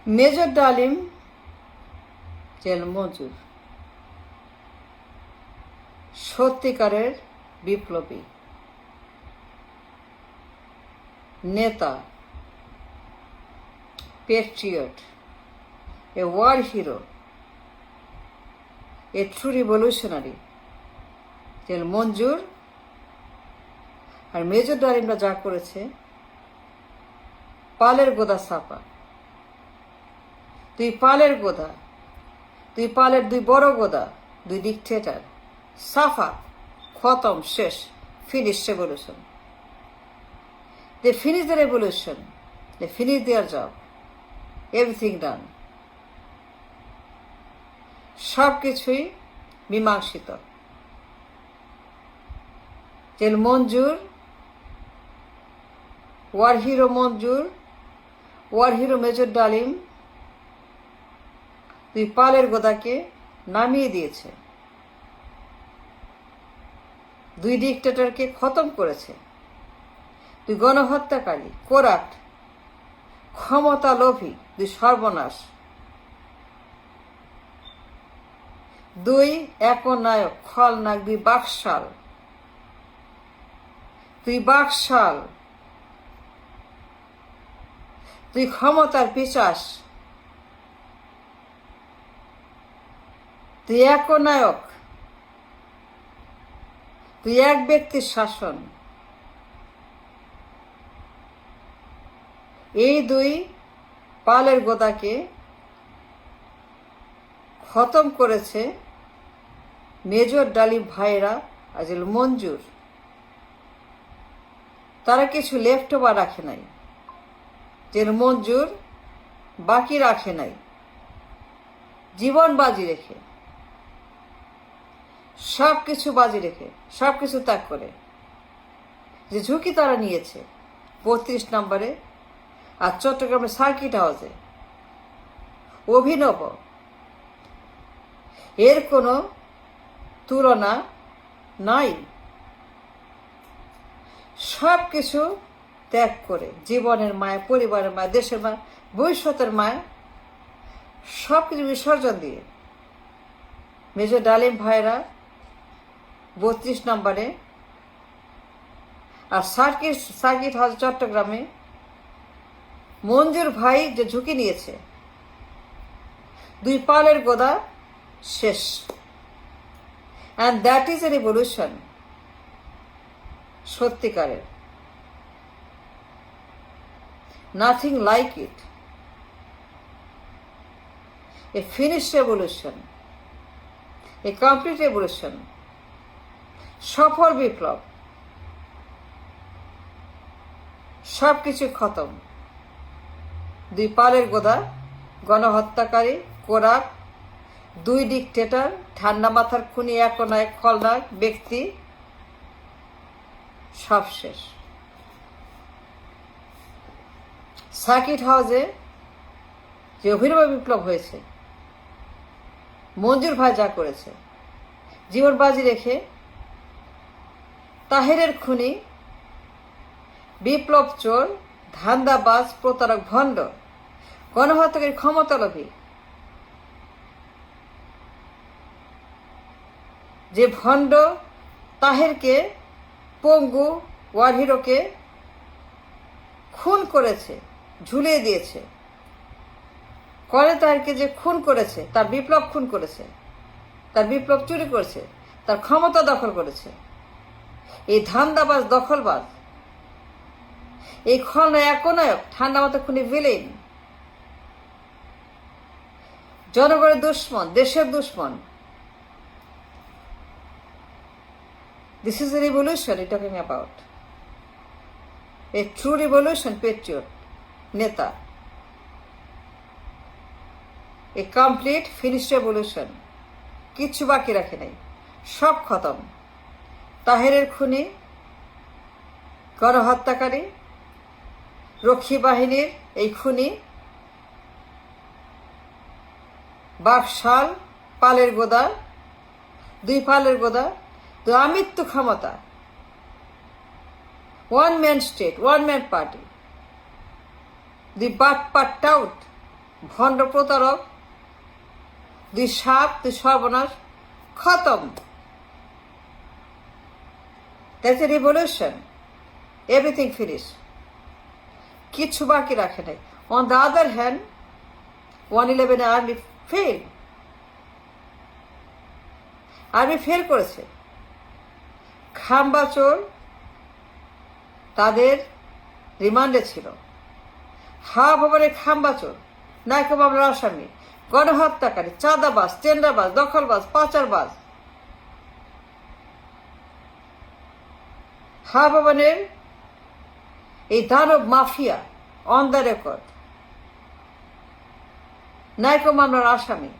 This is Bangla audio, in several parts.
মেজর ডালিম জেল মঞ্জুর সত্যিকারের বিপ্লবী নেতা, patriot, a war hero, a true revolutionary জেল মঞ্জুর। আর মেজর ডালিমরা যা করেছে, পালের গোদা ছাপা। তুই পালের গোদা, তুই পালের দুই বড় গোদা, দুই ডিকটেটর, সাফা, খতম, শেষ, finish revolution. They finish the revolution. They finish their job. Everything done. সব কিছুই মীমাংসিত। জেল মঞ্জুর, ওয়ার হিরো মঞ্জুর, ওয়ার হিরো মেজর ডালিম তুই পালের গোদাকে নামিয়ে দিয়েছে, দুই ডিকটেটরকে খতম করেছে। তুই গণহত্যাকারী, কোরাট, ক্ষমতা লোভী, দুই সর্বনাশ, দুই একনায়ক, খলনায়ক, দুই বাকশাল। তুই বাকশাল, তুই ক্ষমতার পিশাচ, তুই একনায়ক, তুই এক ব্যক্তির শাসন। এই দুই পালের গোদাকে খতম করেছে মেজর ডালিম ভাইয়েরা আজল মঞ্জুর। তারা কিছু লেফট ওভার রাখে নাই, জেল মঞ্জুর বাকি রাখে নাই, জীবন বাজি রেখে, সব কিছু বাজি রেখে, সব কিছু ত্যাগ করে যে ঝুঁকি তারা নিয়েছে ৩২ নম্বরে আর চট্টগ্রামের সার্কিট হাউসে, অভিনব, এর কোনো তুলনা নাই। সব কিছু ত্যাগ করে, জীবনের মায়া, পরিবারের মায়া, দেশের মায়া, ভবিষ্যতের মায়া, সব কিছু বিসর্জন দিয়ে মেজর ডালিম ভাইরা ৩২ নম্বরে আর সার্কিট হাউস চট্টগ্রামে মঞ্জুর ভাই যে ঝুঁকি নিয়েছে, দুই পালের গোদা শেষ। And that is a revolution সত্যিকারের, nothing like it, a finish revolution, a complete revolution, সফল বিপ্লব, সব কিছু খতম। দুই পালের গোদা, গণহত্যাকারী, কোরাক, দুই ডিকটেটর, ঠান্ডা মাথার খুনি, একনায়ক, খলনায়ক ব্যক্তি, সব শেষ। সার্কিট হাউসে যে অভিনব বিপ্লব হয়েছে, মঞ্জুর ভাই যা করেছে, জীবন বাজি রেখে তাহেরের খুনি, বিপ্লব চোর, ধান্দাবাজ, প্রতারক, ভণ্ড, গণহত্যাকারী, ক্ষমতালোভী, যে ভণ্ড তাহেরকে, পঙ্গু ওয়ার হিরোকে খুন করেছে, ঝুলিয়ে দিয়েছে, করে তাহেরকে যে খুন করেছে, তার বিপ্লব খুন করেছে, তার বিপ্লব চুরি করেছে, তার ক্ষমতা দখল করেছে। এই ধান্দাবাজ, দখলবাজ, এই খলনায়ক, একনায়ক, ঠান্ডা মাথা খুনি, ভিলেন, জনগণের দুশ্মন, দেশের দুশ্মন। This is a revolution we're talking about. A true revolution patriot, নেতা, a complete finished revolution, কিচ্ছু বাকি রাখে নাই, সব খতম। তাহেরের খুনি, গণহত্যাকারী, রক্ষী বাহিনীর এই খুনি, বাকশাল, পালের গোদা, দুই পালের গোদা, তো আমৃত্যু ক্ষমতা, one man state, one man party, the বাটপাট টাউট, ভণ্ড প্রতারক, 2 সাপ, 2 সর্বনাশ, খতম। That's a revolution, everything finish, কিচ্ছু বাকি রাখে নাই। On the other hand 111 army fail, army fail করেছে। খাম্বা চোর তাদের রিমান্ডে ছিল। হাওয়া ভবনের খাম্বা চোর, নায়ক মামলার আসামি, গণহত্যাকারী, চাঁদাবাজ, টেন্ডারবাজ, দখলবাজ, পাচারবাজ। হাওয়া ভবনের এই দানব মাফিয়া অন দ্য রেকর্ড, নায়ক মামলার আসামি,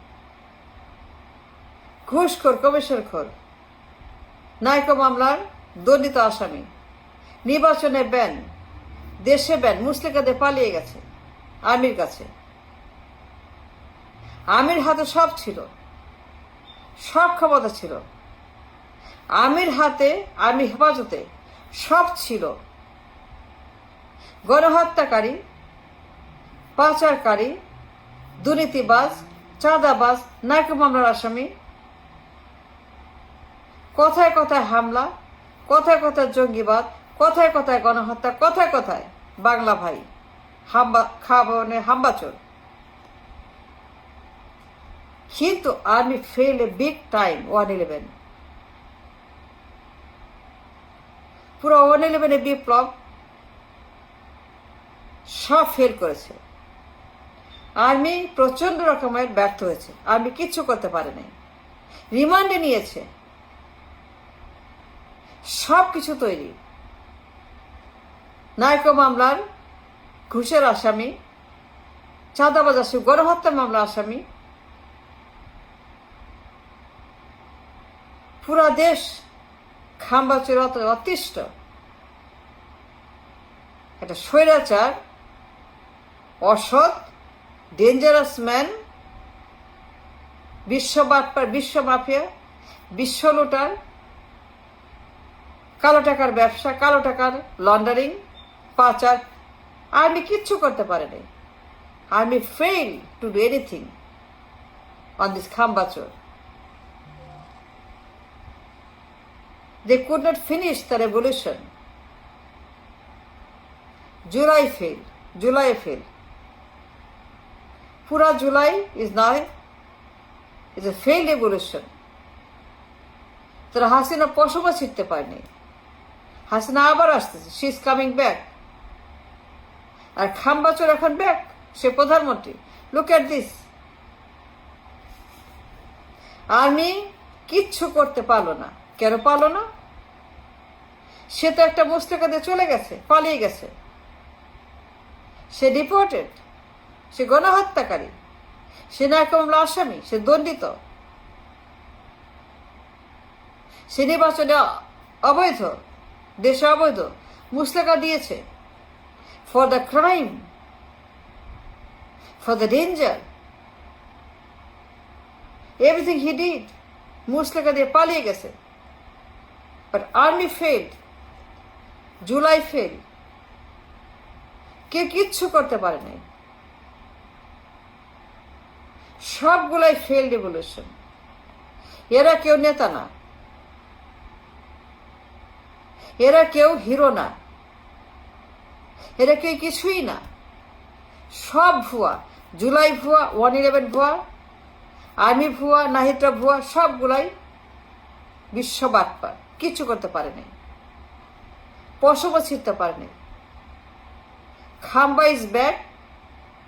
ঘুষখোর, কমিশনখোর, নায়ক মামলার দণ্ডিত আসামি, নির্বাচনে ব্যান, দেশে ব্যান, মুসলিকাদের পালিয়ে গেছে আর্মির কাছে। আর্মির হাতে সব ছিল, সব ক্ষমতা ছিল আর্মির হাতে, আর্মি হেফাজতে সব ছিল। গণহত্যাকারী, পাচারকারী, দুর্নীতিবাজ, চাঁদাবাজ, নায়ক মামলার আসামি, কথায় কথায় হামলা, কথায় কথায় জঙ্গিবাদ, কথায় কথায় গণহত্যা, কথায় কথায় বাংলা ভাই, খাওয়া হাম্বাচোর। কিন্তু army fail a big time 111। পুরো 111 বিপ্লব সব ফেল করেছে। আর্মি প্রচন্ড রকমের ব্যর্থ হয়েছে। আর্মি কিচ্ছু করতে পারে নাই। রিমান্ডে নিয়েছে, সব কিছু তৈরি। নায়ক মামলার ঘুষের আসামি, চাঁদাবাজ আসামি, গণহত্যা মামলা আসামি, পুরা দেশ খাম্বাচোর অতিষ্ঠ। একটা স্বৈরাচার, অসৎ, ডেঞ্জারাস ম্যান, বিশ্ব বাটপার, বিশ্ব মাফিয়া, বিশ্ব লুটার, কালো টাকার ব্যবসা, কালো টাকার লন্ডারিং, পাচার। আর্মি কিচ্ছু করতে পারেনি। Army fail to do anything on this খাম্বাচোর। They could not finish the revolution. July failed. Pura July is now a failed revolution. তারা হাসিনা পশমা ছিটতে পারেনি। হাসিনা আবার আসতেছে, শি ইজ কামিং ব্যাক। আর খাম্বাচোর এখন ব্যাক, সে প্রধানমন্ত্রী। Look at this. আর্মি কিচ্ছু করতে পারলো না। কেন পারলো না? সে তো একটা মুস্তাকাদে চলে গেছে, পালিয়ে গেছে। সে ডিপোর্টেড, সে গণহত্যাকারী, সে নায়ক মামলা আসামি, সে দণ্ডিত, সে নির্বাচনে অবৈধ, দেশে অবৈধ, মুস্তাকা দিয়েছে for the crime, for the danger, everything he did. মুস্তাকা দিয়ে পালিয়ে গেছে। But army failed, July fail. কে কিচ্ছু করতে পারে নাই। সবগুলাই ফেল রেভলিউশন। এরা কেউ নেতা না, এরা কেউ হিরো না, এরা কেউ কিছুই না। সব ভুয়া। জুলাই ভুয়া, 111 ভুয়া, আর্মি ভুয়া, নাহিদরা ভুয়া, সবগুলাই বিশ্ব বাটপার। কিচ্ছু করতে পারে নাই, পশমও ছিঁড়তে পারেনি। খাম্বা is back,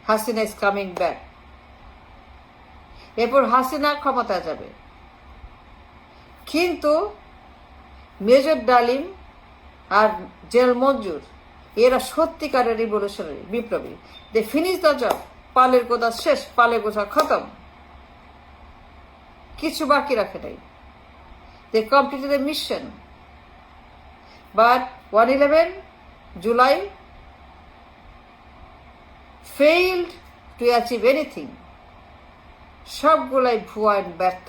Hasina is coming back. এরপর হাসিনা ক্ষমতায় যাবে। কিন্তু মেজর ডালিম আর জেনারেল মঞ্জুর এরা সত্যিকারের রিভলিউশনারি, বিপ্লবী। দে ফিনিশ দ্য জব। পালের গোদা শেষ, পালের গোছা খতম, কিছু বাকি রাখে নাই। They completed the mission. But 111 July failed to achieve anything. সবগুলাই ভুয়া ব্যর্থ।